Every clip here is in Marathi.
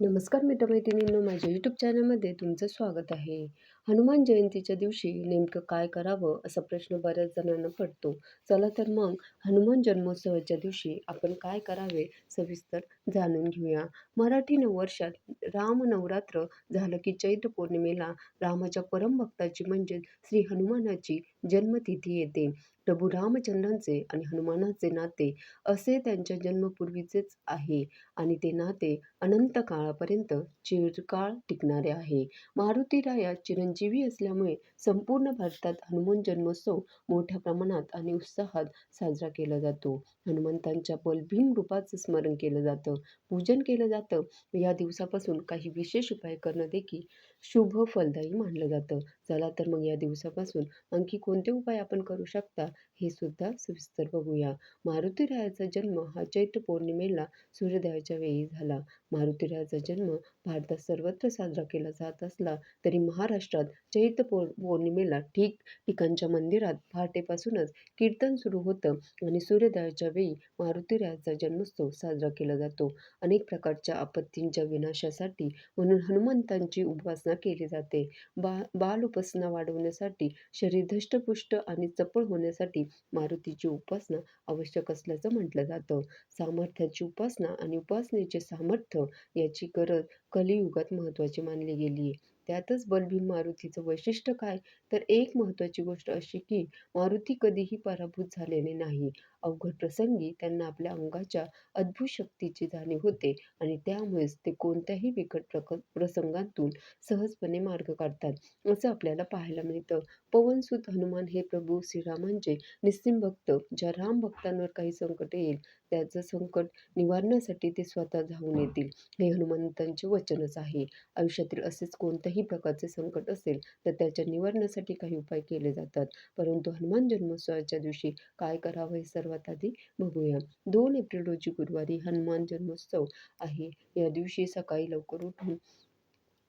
नमस्कार मित्रमैत्रिणींनो, माझ्या यूट्यूब चॅनलमध्ये तुमचं स्वागत आहे. हनुमान जयंतीच्या दिवशी नेमकं काय करावं असा प्रश्न बऱ्याच जणांना पडतो. चला तर मग हनुमान जन्मोत्सवाच्या दिवशी आपण काय करावे सविस्तर जाणून घेऊया. मराठी नववर्षात रामनवरात्र झालं की चैत्र पौर्णिमेला रामाच्या परमभक्ताची म्हणजेच श्री हनुमानाची जन्मतिथी येते. प्रभू रामचंद्रांचे आणि हनुमानाचे नाते असे त्यांच्या जन्मपूर्वीचेच आहे आणि ते नाते अनंत काळापर्यंत चिरकाळ टिकणारे आहे. मारुतीराया चिरंजीवी असल्यामुळे संपूर्ण भारतात हनुमान जन्मोत्सव मोठ्या प्रमाणात आणि उत्साहात साजरा केला जातो. हनुमंतांच्या बलभीम रूपाचं स्मरण केलं जातं, पूजन केलं जातं. या दिवसापासून काही विशेष उपाय करणं देखील शुभ फलदायी मानलं जातं. चला तर मग या दिवसापासून आणखी कोणते उपाय आपण करू शकता हे सुद्धा सविस्तर बघूया. मारुतीरायाचा जन्म हा चैत्र पौर्णिमेला सूर्योदयाच्या वेळी झाला. मारुतीरायाचा जन्म भारतात सर्वत्र साजरा केला जात असला तरी महाराष्ट्रात चैत्र पौर्णिमेला ठिकठिकाणच्या मंदिरात पहाटेपासूनच कीर्तन सुरू होतं आणि सूर्योदयाच्या वेळी मारुतीरायाचा जन्मोत्सव साजरा केला जातो. अनेक प्रकारच्या आपत्तींच्या विनाशासाठी म्हणून हनुमंतांची उपासना केली जाते. बाल उपासना वाढवण्यासाठी, शरीर धष्टपुष्ट आणि चपळ होण्यासाठी मारुतीची उपासना आवश्यक असल्याचं म्हटलं जातं. सामर्थ्याची उपासना आणि उपासनेचे सामर्थ्य याची गरज कलियुगात महत्त्वाची मानली गेली आहे. त्यातच बलभीम मारुतीचं वैशिष्ट्य काय? तर एक महत्त्वाची गोष्ट अशी की मारुती कधीही पराभूत झालेले नाही. अवघड प्रसंगी त्यांना आपल्या अंगाच्या अद्भुत शक्तीची जाणीव होते आणि त्यामुळेच ते कोणत्याही बिकट प्रसंगातून सहजपणे मार्ग काढतात, असं आपल्याला पाहायला मिळतं. पवनसुत हनुमान हे प्रभू श्रीरामांचे निस्सीम भक्त. ज्या राम भक्तांवर काही संकट येईल त्याचं संकट निवारण्यासाठी ते स्वतः धावून येतील, हे हनुमंतांचे वचनच आहे. आयुष्यातील असेच कोणत्याही प्रकारचे संकट असेल तर त्याच्या निवारणासाठी काही उपाय केले जातात. परंतु हनुमान जन्मोत्सवाच्या दिवशी काय करावं हे सर्वात आधी बघूया. 2 एप्रिल रोजी गुरुवारी हनुमान जन्मोत्सव आहे. या दिवशी सकाळी लवकर उठून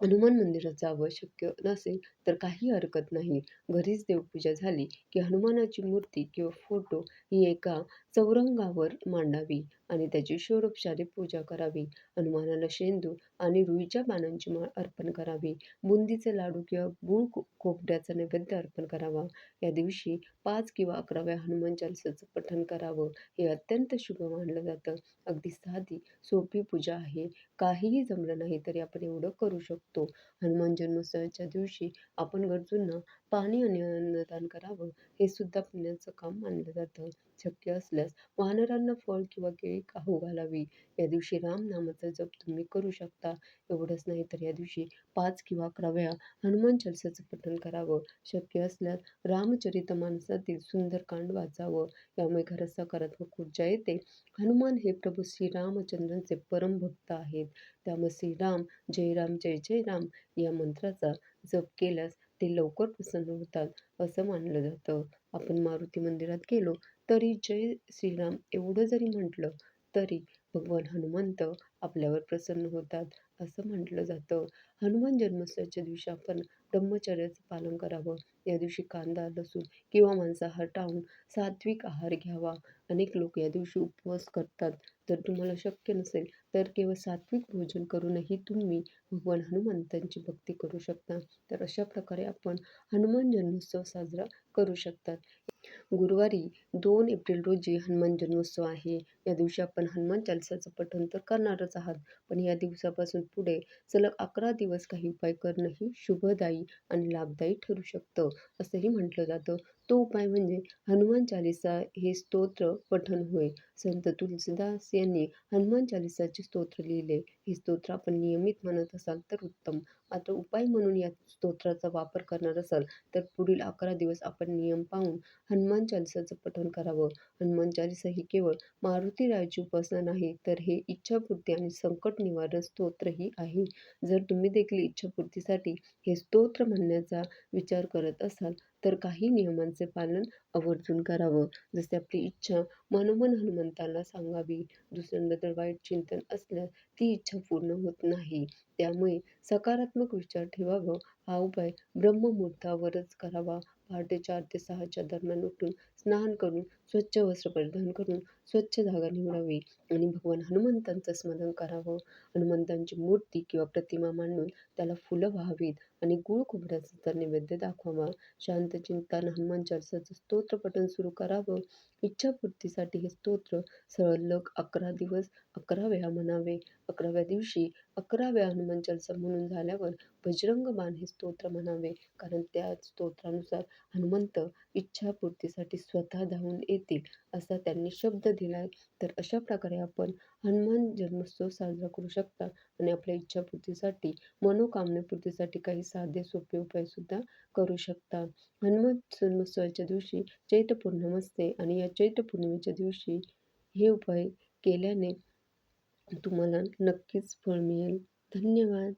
हनुमान मंदिरात जावं. शक्य नसेल तर काही हरकत नाही. घरीच देवपूजा झाली की हनुमानाची मूर्ती किंवा फोटो ही एका चौरंगावर मांडावी आणि त्याची षोडोपचारे पूजा करावी. हनुमानाला शेंदूर आणि रुईच्या पानांची माळ अर्पण करावी. बुंदीचे लाडू किंवा गूळ खोबऱ्याचा नैवेद्य अर्पण करावा. या दिवशी 5 किंवा 11 वेळा हनुमान चालीसाचं पठण करावं. हे अत्यंत शुभ मानलं जातं. अगदी साधी सोपी पूजा आहे. काहीही जमलं नाही तरी आपण एवढं करू शकतो. हनुमान जन्मोत्सवाच्या दिवशी आपण गरजूंना पाणी आणि अन्नदान करावं. हे सुद्धा पुण्याचं काम मानलं जातं. शक्य असल्यास वानरांना फळ किंवा केळी खाऊ घालावी. या दिवशी रामनामाचा जप तुम्ही करू शकता. एवढंच नाही तर या दिवशी 5 किंवा 11 वेळा हनुमान चालीसाचं पठण करावं. शक्य असल्यास रामचरितमानसातील सुंदरकांड वाचावं. यामुळे घरात सकारात्मक ऊर्जा येते. हनुमान हे प्रभू श्रीरामचंद्रांचे परम भक्त आहेत. त्यामुळे श्रीराम जय राम जय जय राम या मंत्राचा जप केल्यास ते लवकर प्रसन्न होतात असं मानलं जातं. आपण मारुती मंदिरात गेलो तरी जय श्रीराम एवढं जरी म्हटलं तरी भगवान हनुमंत आपल्यावर प्रसन्न होतात असं म्हटलं जातं. हनुमान जन्मोत्सवाच्या दिवशी आपण ब्रह्मचर्याचं पालन करावं. या दिवशी कांदा, लसूण किंवा मांसाहार टाळून सात्विक आहार घ्यावा. अनेक लोक या दिवशी उपवास करतात. जर तुम्हाला शक्य नसेल तर केवळ सात्विक भोजन करूनही तुम्ही भगवान हनुमंतांची भक्ती करू शकता. तर अशा प्रकारे आपण हनुमान जन्मोत्सव साजरा करू शकतात. गुरुवारी 2 एप्रिल रोजी हनुमान जन्मोत्सव आहे. या दिवशी आपण हनुमान चालीसाचं पठण तर करणारच आहात, पण या दिवसापासून पुढे सलग 11 दिवस काही उपाय करणंही शुभदायी आणि लाभदायी ठरू शकतं, असंही म्हटलं जातं. तो उपाय म्हणजे हनुमान चालीसा हे स्तोत्र पठण होय. संत तुलसीदास यांनी हनुमान चालीसाचे स्तोत्र लिहिले. हे स्तोत्र आपण नियमित म्हणत असाल तर उत्तम. आता उपाय म्हणून या स्तोत्राचा वापर करणार असाल तर पुढील 11 दिवस आपण नियम पाळून हनुमान चालीसाचं पठण करावं. हनुमान चालीसा ही केवळ मारुतीरायाची उपासना नाही तर हे इच्छापूर्ती आणि संकट निवारण स्तोत्रही आहे. जर तुम्ही देखील इच्छापूर्तीसाठी हे स्तोत्र म्हणण्याचा विचार करत असाल तर काही नियमांचे पालन आवर्जून करावं. जसे आपली इच्छा मनोमन हनुमंताला सांगावी. दुसऱ्यांबद्दल वाईट चिंतन असल्यास ती इच्छा पूर्ण होत नाही. त्यामुळे सकारात्मक विचार ठेवावं. हा उपाय ब्रह्ममुहूर्तावरच करावा. पहाटे 4 ते 6च्या दरम्यान उठून स्नान करून स्वच्छ वस्त्र परिधान करून स्वच्छ जागा निवडावी आणि भगवान हनुमंतांचं स्मरण करावं. हनुमंतांची मूर्ती किंवा प्रतिमा मांडून त्याला फुलं व्हावीत आणि गूळ खोबऱ्याचा तर नैवेद्य दाखवावा. शांत चिंतन हनुमान चालीसाचं स्तोत्र पठण सुरू करावं. इच्छापूर्तीसाठी हे स्तोत्र सलग 11 दिवस 11 वेळा म्हणावे. 11व्या दिवशी 11 वेळा हनुमान चालीसा म्हणून झाल्यावर बजरंग बाण हे स्तोत्र म्हणावे. कारण त्या स्तोत्रानुसार हनुमंत इच्छापूर्तीसाठी स्वतः धावून येतील असा त्यांनी शब्द दिलाय. तर अशा प्रकारे आपण हनुमान जन्मोत्सव साजरा करू शकता आणि आपल्या इच्छापूर्तीसाठी, मनोकामनेपूर्तीसाठी काही साधे सोपे उपायसुद्धा करू शकता. हनुमान जन्मोत्सवाच्या दिवशी चैत्र पौर्णिमा असते आणि या चैत्र पौर्णिमेच्या दिवशी हे उपाय केल्याने तुम्हाला नक्कीच फळ मिळेल. धन्यवाद.